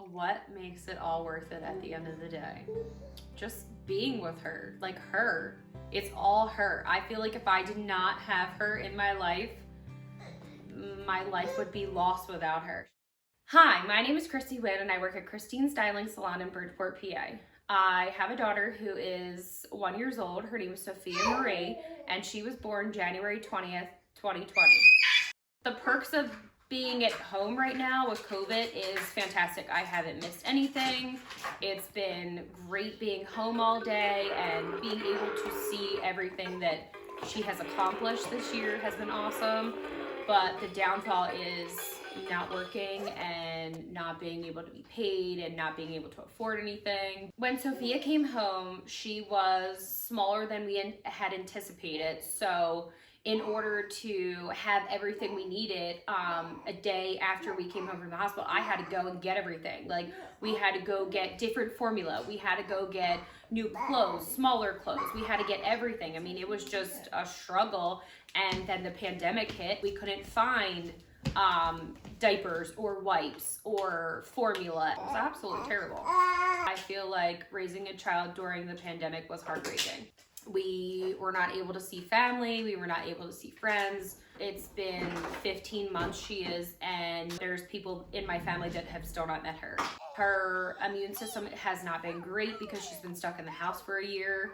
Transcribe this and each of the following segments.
What makes it all worth it at the end of the day? Just being with her, like her. It's all her. I feel like if I did not have her in my life would be lost without her. Hi, my name is Christy Witt and I work at Christine's Styling Salon in Bridgeport, PA. I have a daughter who is 1 year old. Her name is Sophia Marie, and she was born January 20th, 2020. The perks of being at home right now with COVID is fantastic. I haven't missed anything. It's been great being home all day and being able to see everything that she has accomplished this year has been awesome. But the downfall is not working and not being able to be paid and not being able to afford anything. When Sophia came home, she was smaller than we had anticipated. So in order to have everything we needed, a day after we came home from the hospital, I had to go and get everything. Like, we had to go get different formula. We had to go get new clothes, smaller clothes. We had to get everything. I mean, it was just a struggle. And then the pandemic hit. We couldn't find diapers or wipes or formula. It was absolutely terrible. I feel like raising a child during the pandemic was heartbreaking. We were not able to see family. We were not able to see friends. It's been 15 months she is, and there's people in my family that have still not met her. Her immune system has not been great because she's been stuck in the house for a year.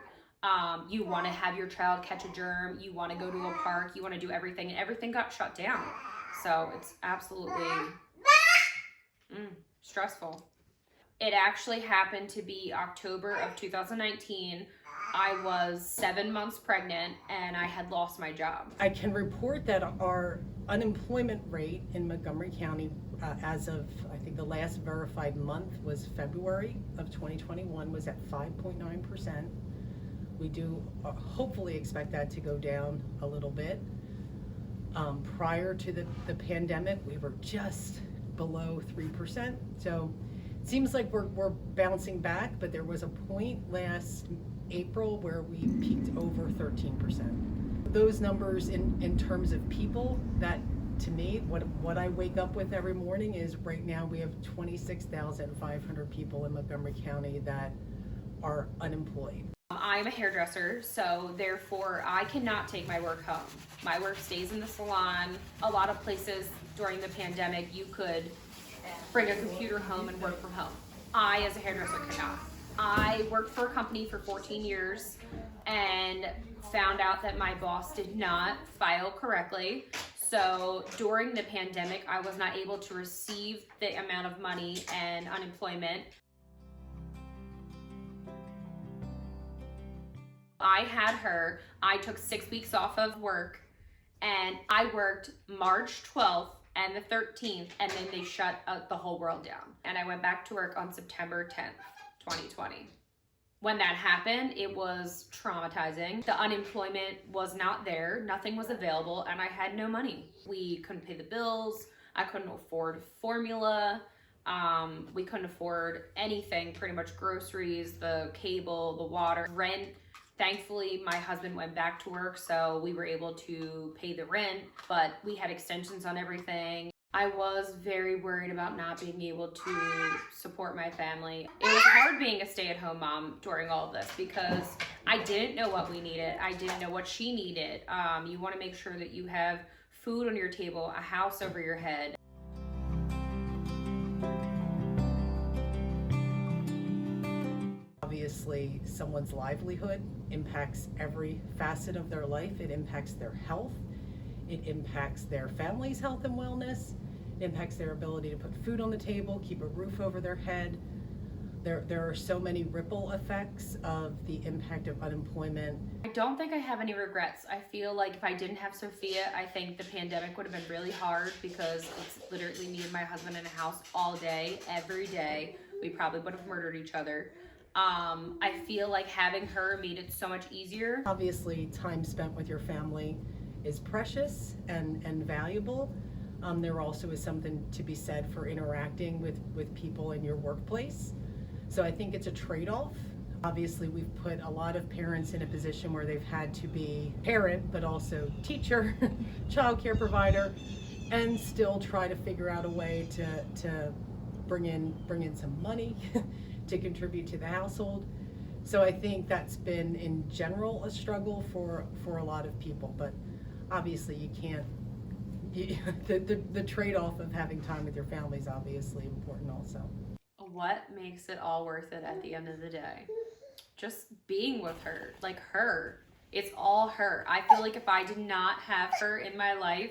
You want to have your child catch a germ. You want to go to a park. You want to do everything, and everything got shut down. So it's absolutely stressful. It actually happened to be October of 2019. I was 7 months pregnant and I had lost my job. I can report that our unemployment rate in Montgomery County as of, I think the last verified month was February of 2021, was at 5.9%. We do hopefully expect that to go down a little bit. Prior to the pandemic, we were just below 3%. So it seems like we're bouncing back, but there was a point last April where we peaked over 13%. Those numbers in terms of people, that to me, what I wake up with every morning is right now we have 26,500 people in Montgomery County that are unemployed. I'm a hairdresser, so therefore I cannot take my work home. My work stays in the salon. A lot of places during the pandemic, you could bring a computer home and work from home. I, as a hairdresser, cannot. I worked for a company for 14 years and found out that my boss did not file correctly. So during the pandemic, I was not able to receive the amount of money and unemployment. I had her, I took 6 weeks off of work, and I worked March 12th and the 13th, and then they shut the whole world down. And I went back to work on September 10th, 2020. When that happened, it was traumatizing. The unemployment was not there, nothing was available, and I had no money. We couldn't pay the bills, I couldn't afford formula, we couldn't afford anything, pretty much groceries, the cable, the water, rent. Thankfully, my husband went back to work, so we were able to pay the rent, but we had extensions on everything. I was very worried about not being able to support my family. It was hard being a stay-at-home mom during all of this because I didn't know what we needed. I didn't know what she needed. You want to make sure that you have food on your table, a house over your head. Obviously, someone's livelihood impacts every facet of their life. It impacts their health. It impacts their family's health and wellness. It impacts their ability to put food on the table, keep a roof over their head. There are so many ripple effects of the impact of unemployment. I don't think I have any regrets. I feel like if I didn't have Sophia, I think the pandemic would have been really hard because it's literally me and my husband in a house all day, every day. We probably would have murdered each other. I feel like having her made it so much easier. Obviously, time spent with your family is precious and valuable. There also is something to be said for interacting with people in your workplace. So I think it's a trade-off. Obviously, we've put a lot of parents in a position where they've had to be parent, but also teacher, childcare provider, and still try to figure out a way to bring in some money to contribute to the household. So I think that's been in general a struggle for a lot of people, but obviously you can't, the trade-off of having time with your family is obviously important also. What makes it all worth it at the end of the day? Just being with her, like her. It's all her. I feel like if I did not have her in my life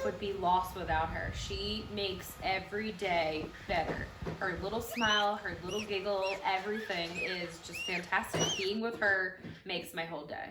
would be lost without her. She makes every day better. Her little smile, her little giggle, everything is just fantastic. Being with her makes my whole day.